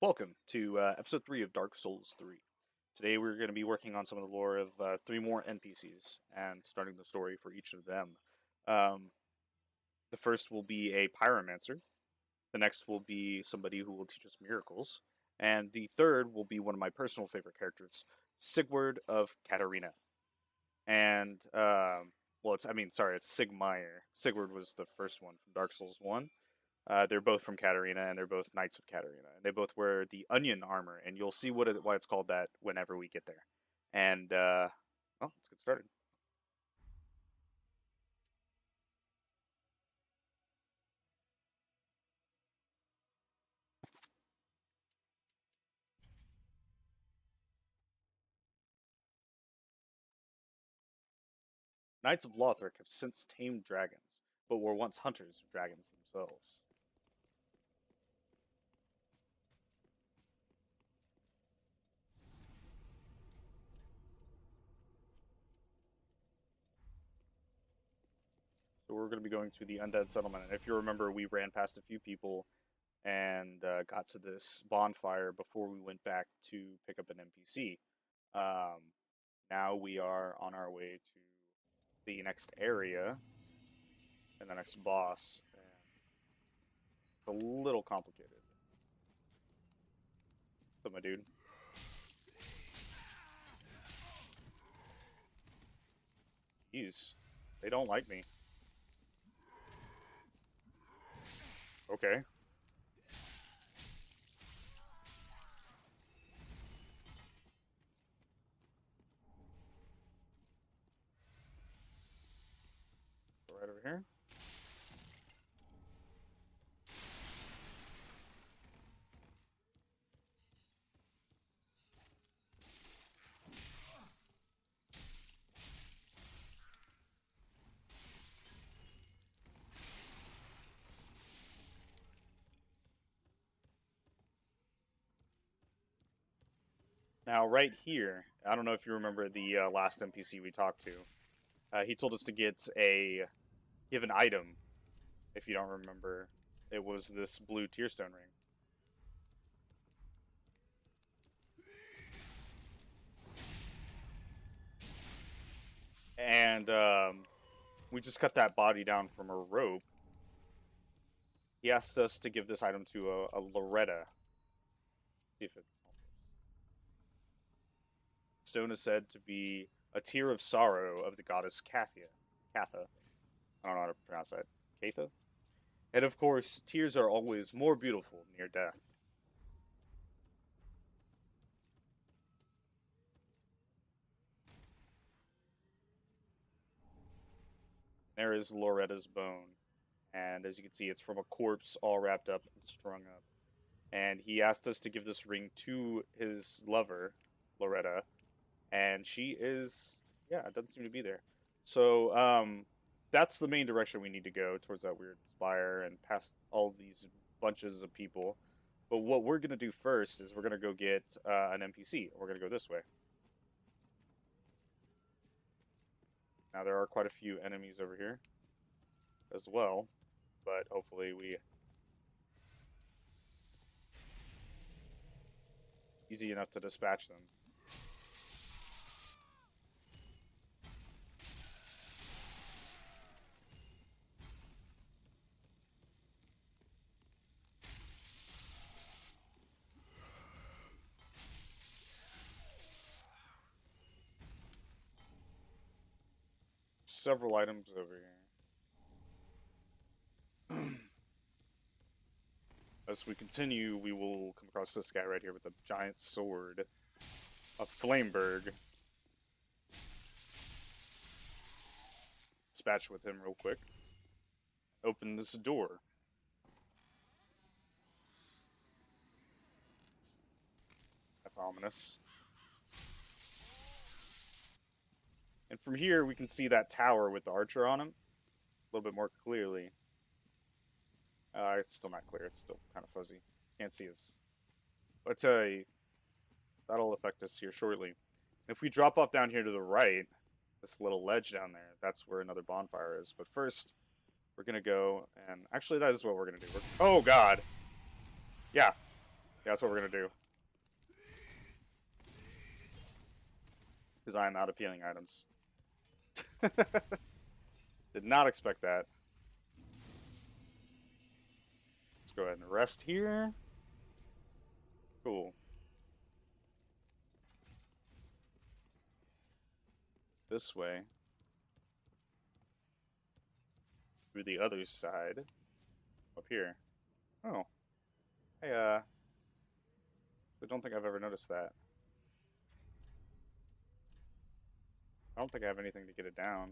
Welcome to episode 3 of Dark Souls 3. Today we're going to be working on some of the lore of 3 more NPCs and starting the story for each of them. Um, the first will be a Pyromancer, the next will be somebody who will teach us miracles, and the third will be one of my personal favorite characters, Siegward of Catarina. And, it's Siegmeyer. Siegward was the first one from Dark Souls 1. They're both from Catarina, and they're both Knights of Catarina. And they both wear the onion armor, and you'll see why it's called that whenever we get there. And, let's get started. Knights of Lothric have since tamed dragons, but were once hunters of dragons themselves. So we're going to be going to the Undead Settlement. And if you remember, we ran past a few people and got to this bonfire before we went back to pick up an NPC. Now we are on our way to the next area and the next boss. And it's a little complicated. What's up, my dude? Jeez, they don't like me. Okay. Go right over here. Now, right here, I don't know if you remember the last NPC we talked to. He told us to give an item. If you don't remember, it was this blue tearstone ring. And we just cut that body down from a rope. He asked us to give this item to a Loretta. See if it. Stone is said to be a tear of sorrow of the goddess Catha. I don't know how to pronounce that. Catha? And of course, tears are always more beautiful near death. There is Loretta's bone. And as you can see, it's from a corpse all wrapped up and strung up. And he asked us to give this ring to his lover, Loretta. And she is, it doesn't seem to be there. So, that's the main direction we need to go, towards that weird spire and past all these bunches of people. But what we're going to do first is we're going to go get an NPC. We're going to go this way. Now, there are quite a few enemies over here as well, but hopefully easy enough to dispatch them. Several items over here. As we continue, we will come across this guy right here with a giant sword. A Flameberg. Dispatch with him real quick. Open this door. That's ominous. And from here, we can see that tower with the archer on him a little bit more clearly. It's still not clear. It's still kind of fuzzy. Can't see his... But that'll affect us here shortly. If we drop off down here to the right, this little ledge down there, that's where another bonfire is. But first, we're going to go, and actually that is what we're going to do. Oh, God. Yeah. Yeah, that's what we're gonna do. Because I am out of healing items. Did not expect that. Let's go ahead and rest here. Cool. This way. Through the other side. Up here. Oh. Hey, I don't think I've ever noticed that. I don't think I have anything to get it down.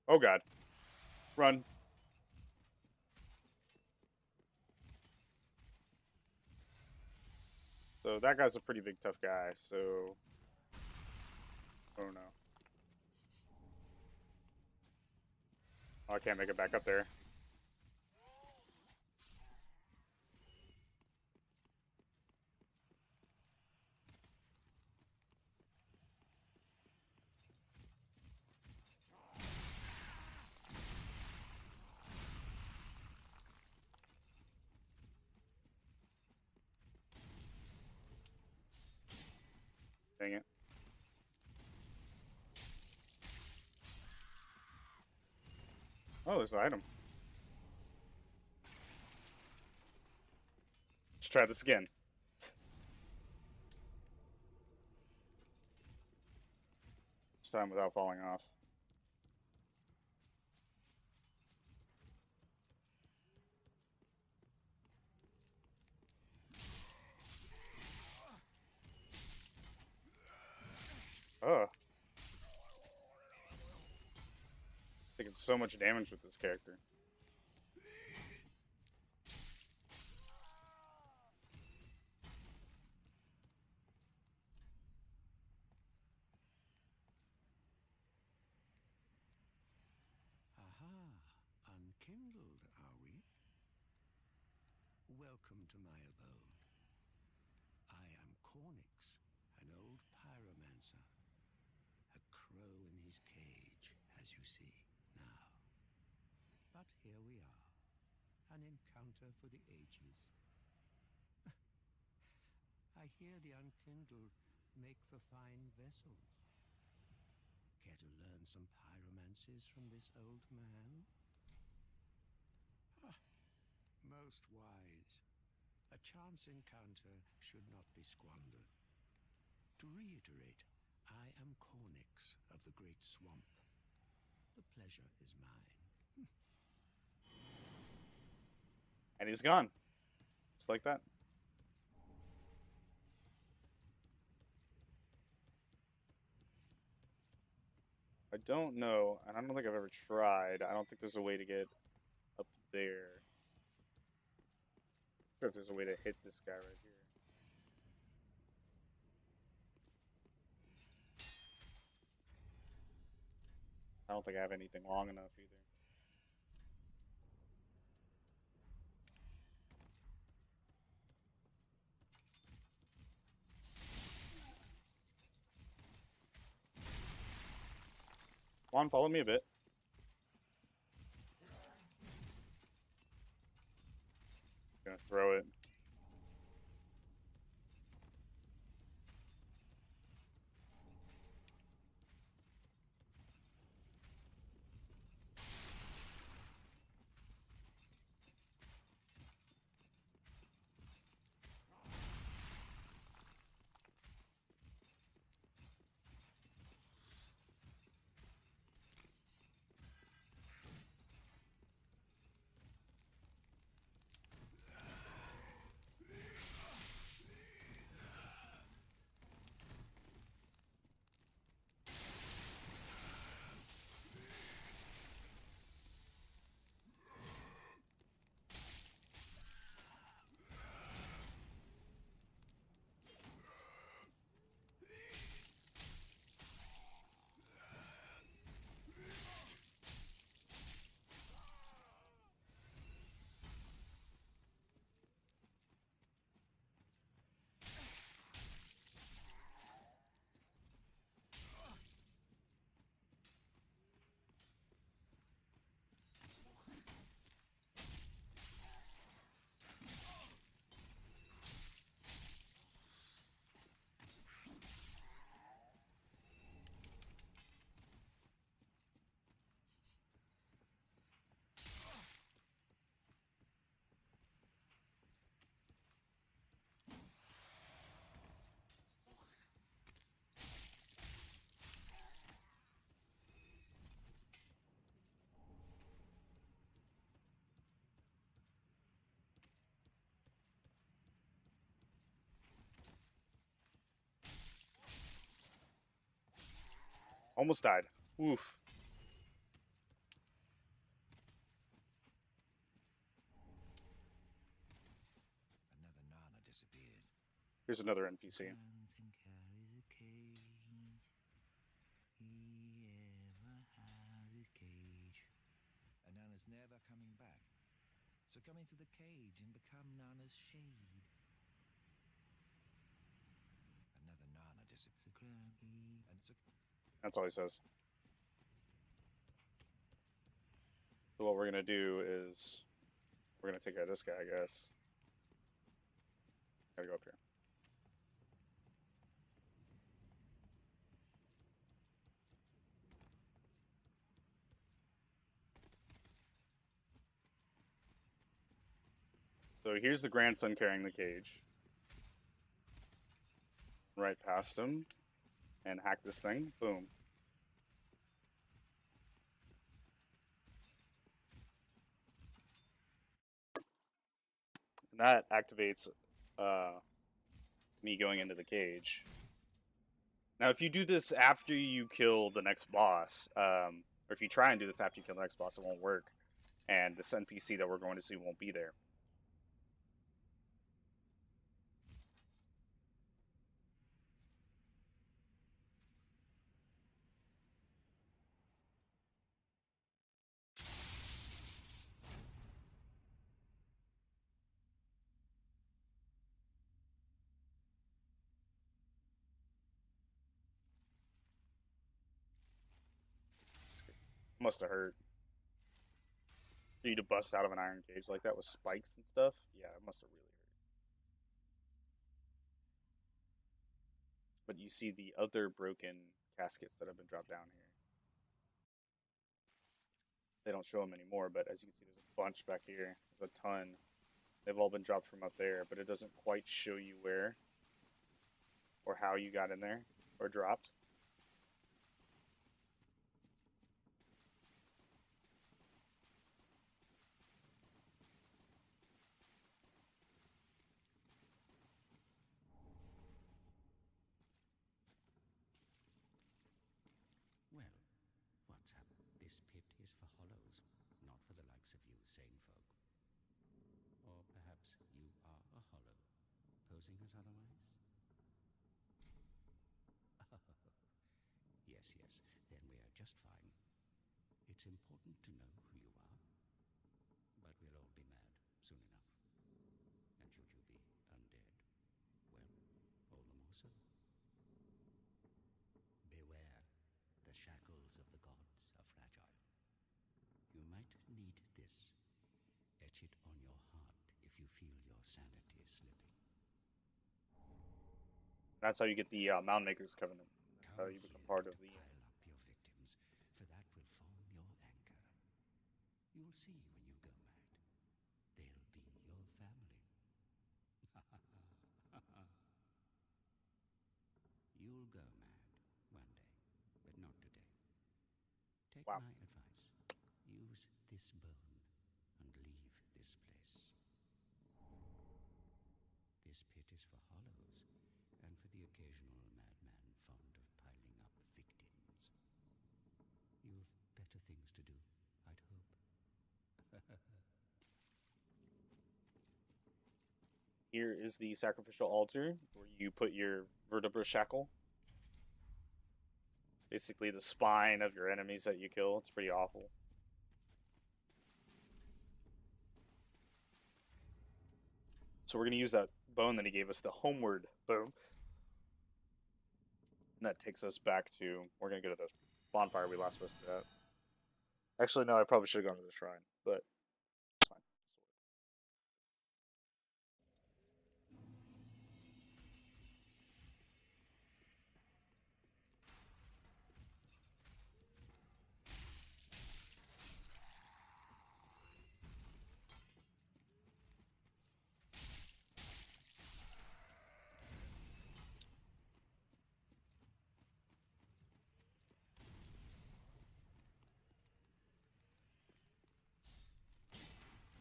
Oh god. Run. So that guy's a pretty big tough guy, so... Oh no. Oh, I can't make it back up there. Dang it. Oh, there's an item. Let's try this again. This time without falling off. Ugh. Taking so much damage with this character. Aha, unkindled, are we? Welcome to my abode. I am Cornix, an old pyromancer. A crow in his cage, as you see now. But here we are, an encounter for the ages. I hear the unkindled make for fine vessels. Care to learn some pyromancies from this old man? Most wise. A chance encounter should not be squandered. To reiterate, I am Cornix of the Great Swamp. The pleasure is mine. And he's gone. Just like that. I don't know, and I don't think I've ever tried. I don't think there's a way to get up there. I'm sure if there's a way to hit this guy right here. I don't think I have anything long enough either. Come on, follow me a bit. Gonna throw it. Almost died. Oof. Another Nana disappeared. Here's another NPC. Nana's never coming back. So come into the cage and become Nana's shade. Another Nana disappeared. That's all he says. So what we're gonna do is we're gonna take out this guy, I guess. Gotta go up here. So here's the grandson carrying the cage. Right past him. And hack this thing. Boom. And that activates me going into the cage. Now, if you do this after you kill the next boss, or if you try and do this after you kill the next boss, it won't work. And this NPC that we're going to see won't be there. Must have hurt. For you to bust out of an iron cage like that with spikes and stuff, yeah, it must have really hurt. But you see the other broken caskets that have been dropped down here. They don't show them anymore, but as you can see, there's a bunch back here. There's a ton. They've all been dropped from up there, but it doesn't quite show you where or how you got in there or dropped. Well, what's up? This pit is for hollows, not for the likes of you sane folk. Or perhaps you are a hollow, posing as otherwise? Yes, then we are just fine. It's important to know who you are, but we'll all be mad soon enough. And should you be undead, well, all the more so. Beware, the shackles of the gods are fragile. You might need this. Etch it on your heart if you feel your sanity slipping. That's how you get the Mound Maker's Covenant. That's how you become part of the. Pile up your victims, for that will form your anchor. You'll see when you go mad. They'll be your family. You'll go mad one day, but not today. Take Wow. my advice. Use this bone and leave this place. This pit is for hollows, and for the occasional madman fond of piling up victims. You've better things to do, I'd hope. Here is the sacrificial altar where you put your vertebra shackle. Basically, the spine of your enemies that you kill. It's pretty awful. So we're going to use that bone that he gave us, the homeward bone. And that takes us back to, we're going to go to the bonfire we last visited at. Actually, no, I probably should have gone to the shrine, but it's fine.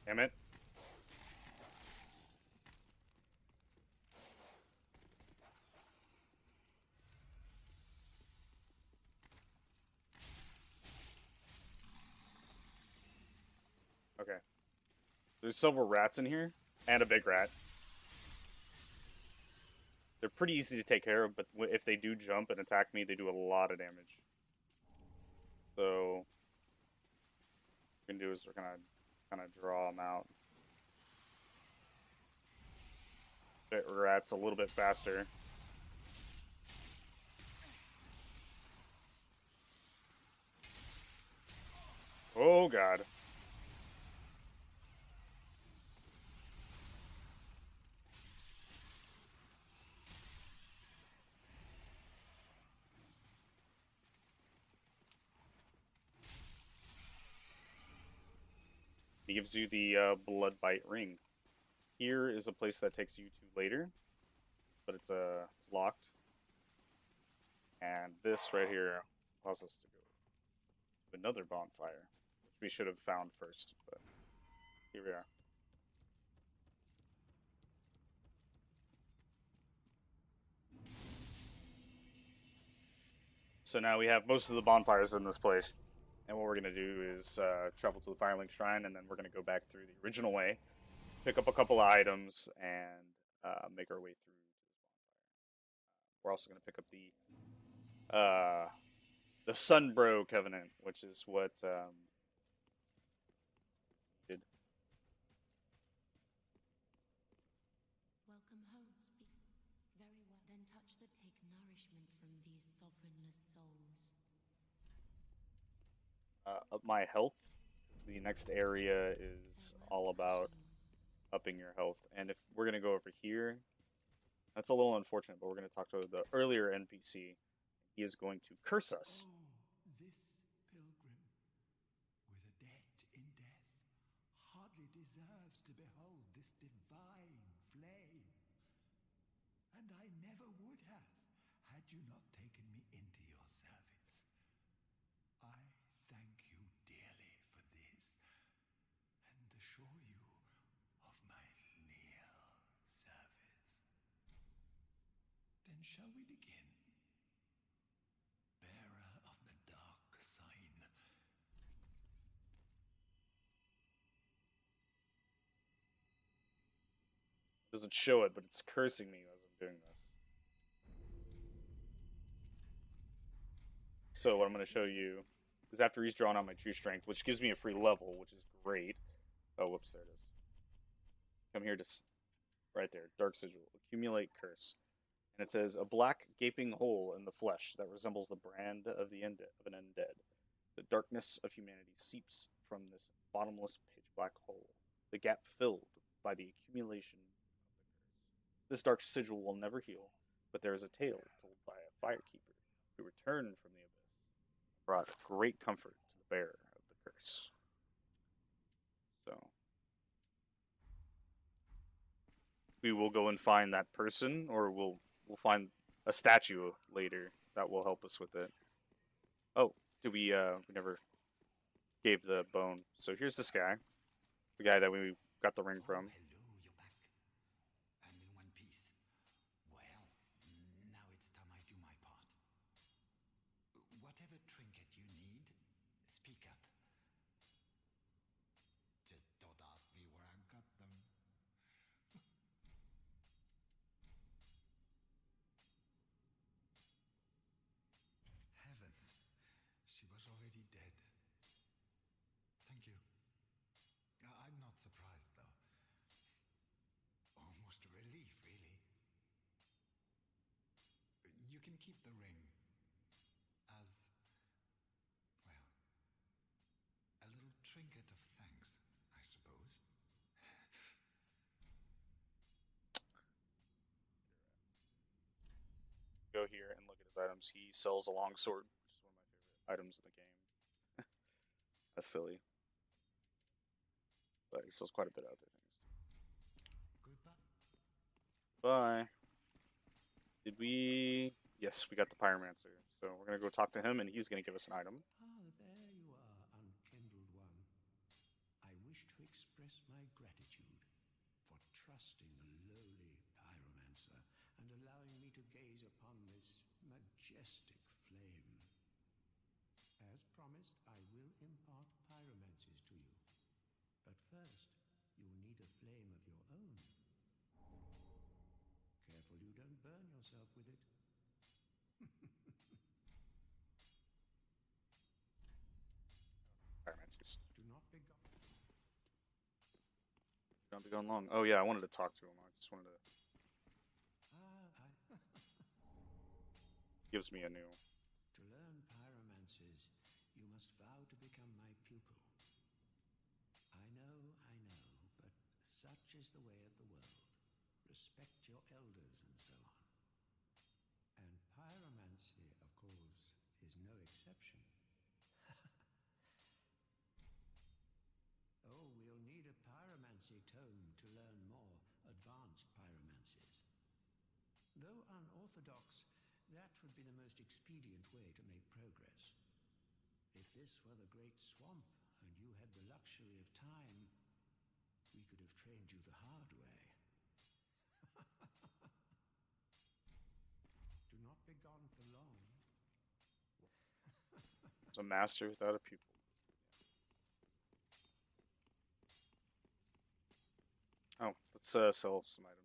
Damn it. Okay. There's several rats in here, and a big rat. They're pretty easy to take care of, but if they do jump and attack me, they do a lot of damage. So, what we're gonna do is we're gonna kind of draw them out. Bit rats a little bit faster. Oh god. He gives you the blood bite ring. Here is a place that takes you to later, but it's locked. And this right here allows us to go to another bonfire, which we should have found first, but here we are. So now we have most of the bonfires in this place. And what we're going to do is travel to the Firelink Shrine, and then we're going to go back through the original way, pick up a couple of items, and make our way through to this bonfire. We're also going to pick up the Sunbro Covenant, which is what did. Welcome home, speak. Very well. Then touch the take nourishment from these sovereignless souls. Up my health. The next area is all about upping your health. And if we're going to go over here, that's a little unfortunate, but we're going to talk to the earlier NPC. He is going to curse us. Oh, this pilgrim, with a debt in death, hardly deserves to behold this divine flame. And I never would have, had you not taken me into your service. I thank you dearly for this, and assure you of my leal service. Then shall we begin? Bearer of the dark sign. It doesn't show it, but it's cursing me as I'm doing this. So what I'm going to show you is after he's drawn out my true strength, which gives me a free level, which is great. Oh, whoops, there it is. Come here to right there, Dark Sigil, accumulate curse. And it says a black gaping hole in the flesh that resembles the brand of an undead. The darkness of humanity seeps from this bottomless pitch black hole, the gap filled by the accumulation of the curse. This dark sigil will never heal, but there is a tale told by a firekeeper who returned from the abyss and brought great comfort to the bearer of the curse. So we will go and find that person, or we'll find a statue later that will help us with it. Oh, did we never gave the bone. So here's this guy. The guy that we got the ring from. Hello, you're back. And in one piece. Well, now it's time I do my part. Whatever trinket you need, speak up. Just don't ask me where I got them. Heavens, she was already dead. Thank you. I'm not surprised, though. Almost a relief, really. You can keep the ring as, well, a little trinket of thanks, I suppose. Go here and look at his items. He sells a long sword, which is one of my favorite items in the game. That's silly. But he sells quite a bit of other things. Goodbye. Bye. Did we... Yes, we got the Pyromancer. So we're going to go talk to him, and he's going to give us an item. Ah, there you are, unkindled one. I wish to express my gratitude for trusting a lowly pyromancer and allowing me to gaze upon this majestic flame. As promised, I will impart pyromancies to you. But first, you'll need a flame of your own. Careful you don't burn yourself with it. Pyromancies. Do not be gone. Don't be going long. Oh yeah, I wanted to talk to him. I just wanted to. Gives me a new. To learn pyromancies, you must vow to become my pupil. I know, but such is the way of the world. Respect your elders and so on. And pyromancy, of course, is no exception. Oh, we'll need a pyromancy tome to learn more advanced pyromancies. Though unorthodox, that would be the most expedient way to make progress. If this were the Great Swamp, and you had the luxury of time, we could have trained you the hard way. Do not be gone for long. It's a master without a pupil. Oh, let's sell some items.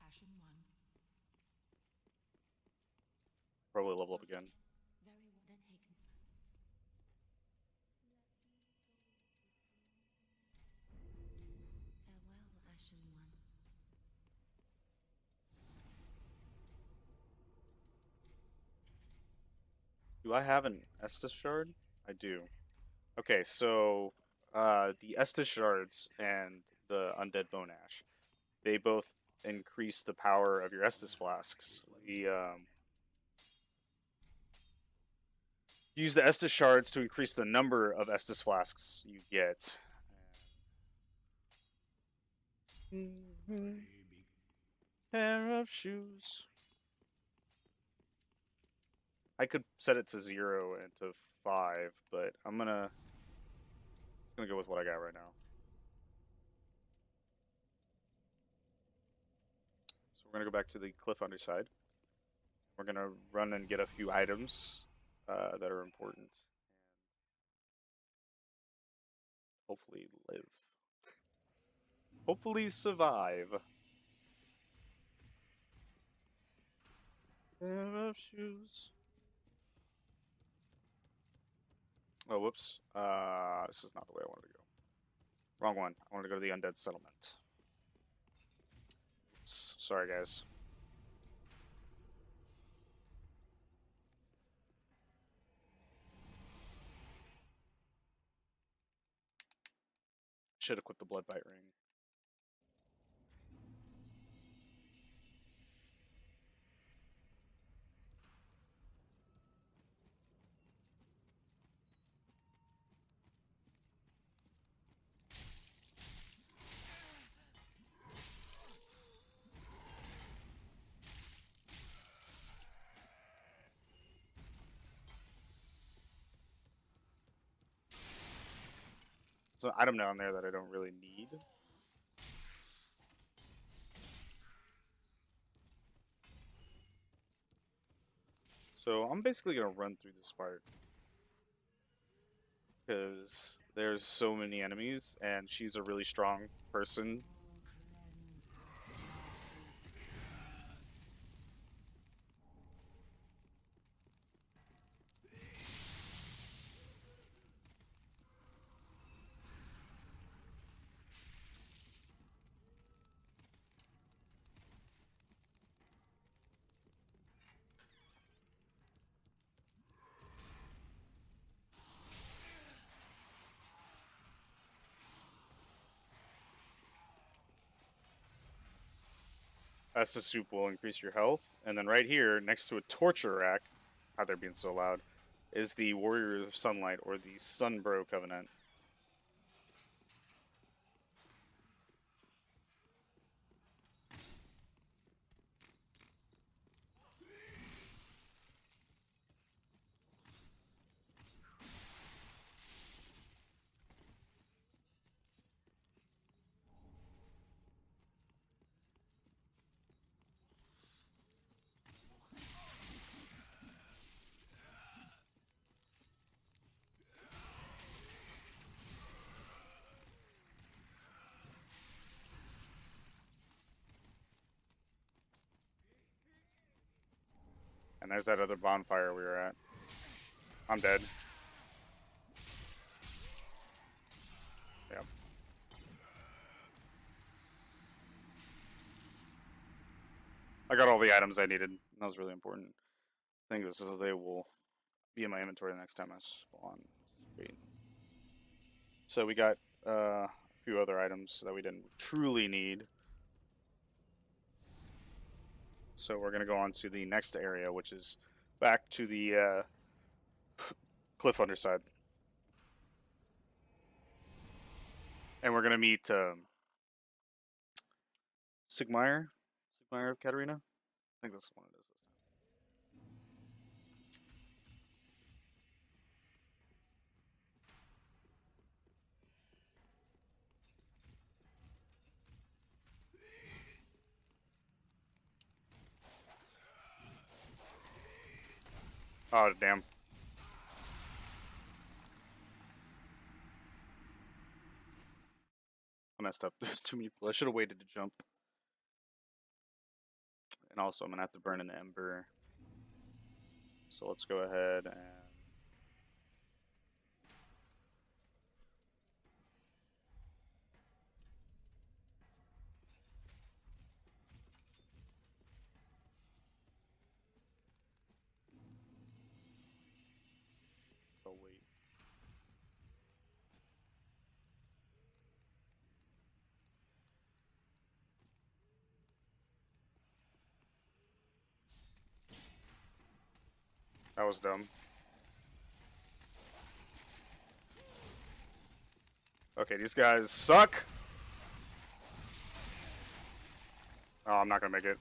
Ashen one. Probably level up again. Very well then taken. Farewell, Ashen one. Do I have an Estus shard? I do. Okay, so the Estus shards and the Undead Bone Ash, they both increase the power of your Estus flasks. We use the Estus shards to increase the number of Estus flasks you get. Pair of shoes. I could set it to 0 and to 5, but I'm gonna go with what I got right now. So we're gonna go back to the cliff underside. We're gonna run and get a few items that are important, and hopefully live. Hopefully survive. Pair of shoes. Oh, whoops. This is not the way I wanted to go. Wrong one. I wanted to go to the Undead Settlement. Oops. Sorry, guys. Should equip the Blood Bite Ring. There's an item down there that I don't really need. So I'm basically going to run through this part, because there's so many enemies, and she's a really strong person. That's the soup will increase your health. And then right here, next to a torture rack, how they're being so loud, is the Warrior of Sunlight, or the Sunbro Covenant. And there's that other bonfire we were at. I'm dead. Yep. I got all the items I needed. That was really important. I think this is they will be in my inventory the next time I spawn. Great. So we got a few other items that we didn't truly need. So we're gonna go on to the next area, which is back to the cliff underside, and we're gonna meet Siegmeyer of Catarina. I think that's what it is this time. Oh damn! I messed up. There's too many people. I should have waited to jump. And also, I'm gonna have to burn an ember. So let's go ahead and. Oh wait. That was dumb. Okay, these guys suck. Oh, I'm not gonna make it.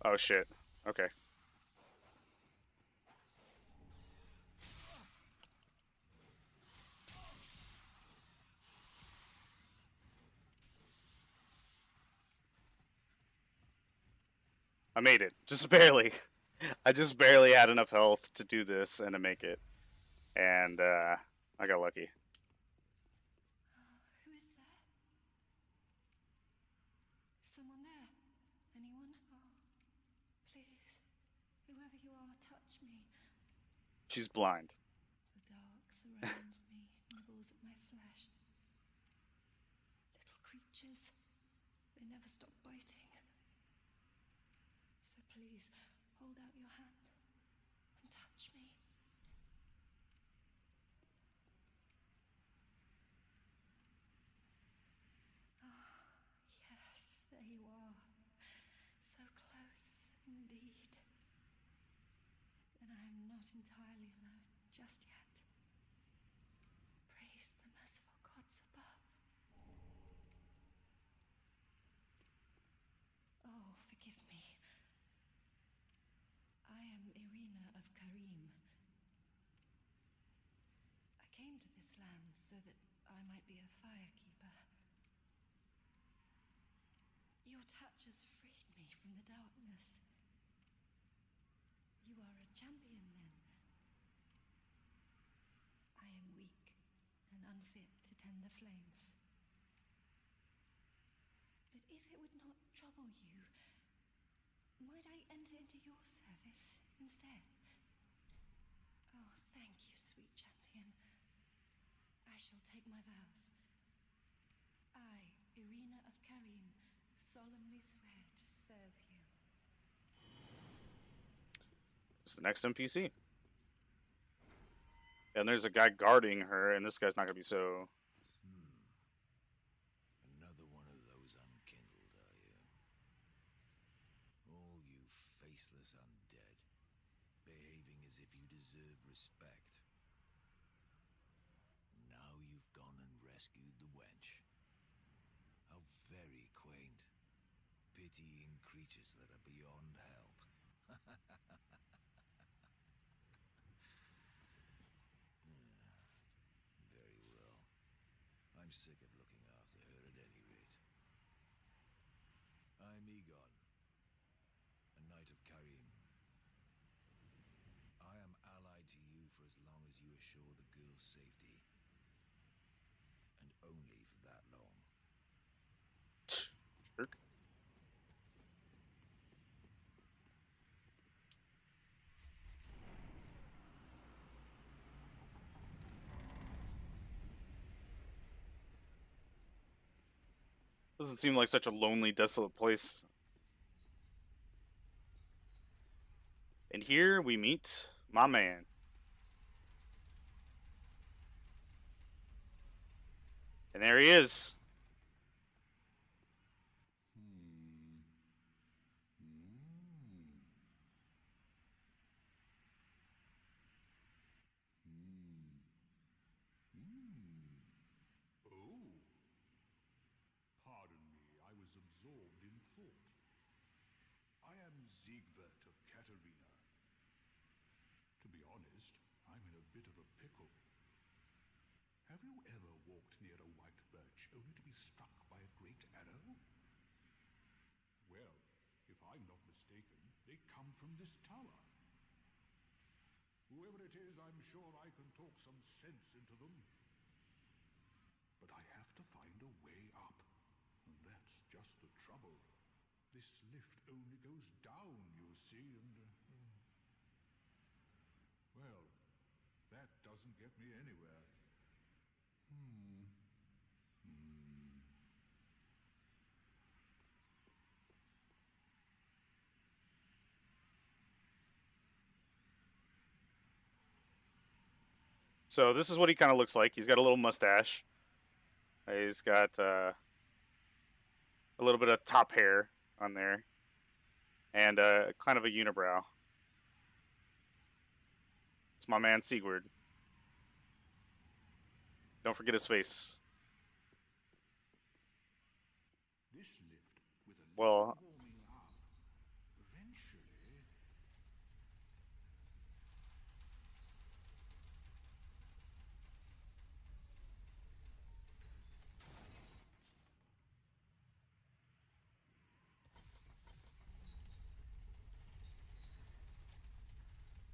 Oh shit. Okay. I made it. Just barely. I just barely had enough health to do this and to make it. And I got lucky. Who is there? Is someone there? Anyone? Oh, please. Whoever you are, touch me. She's blind. The dark surrounds me, nibbles at my flesh. Little creatures. They never stop biting. So please, hold out your hand and touch me. Ah, yes, there you are. So close, indeed. Then I am not entirely alone just yet. Praise the merciful gods above. Oh, forgive me. I am Irina of Karim. I came to this land so that I might be a firekeeper. Your touch has freed me from the darkness. You are a champion, then? I am weak and unfit to tend the flames. But if it would not trouble you, might I enter into your service instead? Oh, thank you, sweet champion. I shall take my vows. I, Irina of Karim, solemnly swear to serve you. It's the next NPC. And there's a guy guarding her, and this guy's not gonna be so. Another one of those unkindled, are you? All you faceless undead, behaving as if you deserve respect. Now you've gone and rescued the wench. How very quaint. pitying creatures that are beyond help. Very well. I'm sick of looking after her at any rate. I'm Egon, a knight of Carim. I am allied to you for as long as you assure the girl's safety. And only for that long. Jerk. Doesn't seem like such a lonely, desolate place. And here we meet my man. And there he is. Oh. Pardon me, I was absorbed in thought. I am Siegward of Catarina. To be honest, I'm in a bit of a pickle. Have you ever walked near a white birch only to be struck by a great arrow? Well, if I'm not mistaken, they come from this tower. Whoever it is, I'm sure I can talk some sense into them. But I have to find a way up, and that's just the trouble. This lift only goes down, you see, and... well, that doesn't get me anywhere. So this is what he kind of looks like. He's got a little mustache. He's got a little bit of top hair on there. And kind of a unibrow. It's my man Siegward. Don't forget his face. This lift, with a Well, little warming up, eventually...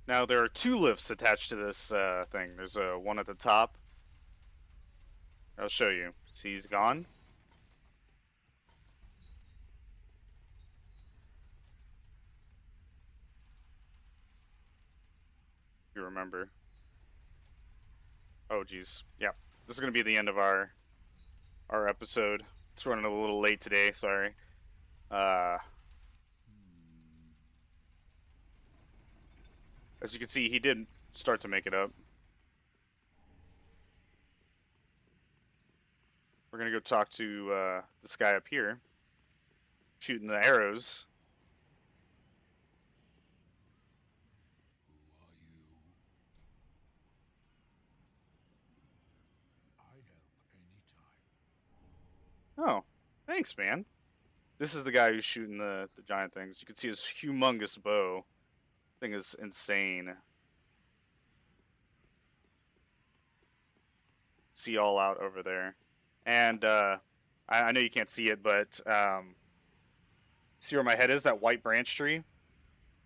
now there are two lifts attached to this thing. There's one at the top. I'll show you. See, he's gone. If you remember. Oh, geez. Yeah. This is going to be the end of our episode. It's running a little late today. Sorry. As you can see, he did start to make it up. We're going to go talk to this guy up here. Shooting the arrows. Who are you? I help anytime. Oh, thanks, man. This is the guy who's shooting the giant things. You can see his humongous bow. Thing is insane. See all out over there. And I know you can't see it, but see where my head is? That white branch tree?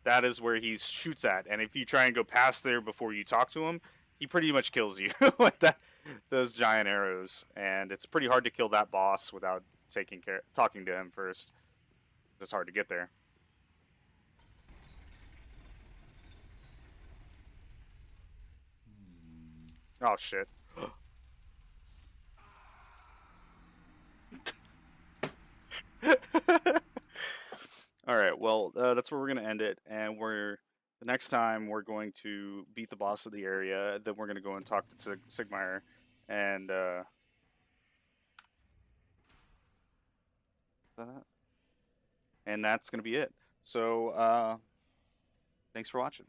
That is where he shoots at. And if you try and go past there before you talk to him, he pretty much kills you with those giant arrows. And it's pretty hard to kill that boss without talking to him first. It's hard to get there. Oh, shit. Alright, well, that's where we're going to end it. And the next time we're going to beat the boss of the area. Then we're going to go and talk to Siegmeyer. And, and that's going to be it. So, thanks for watching.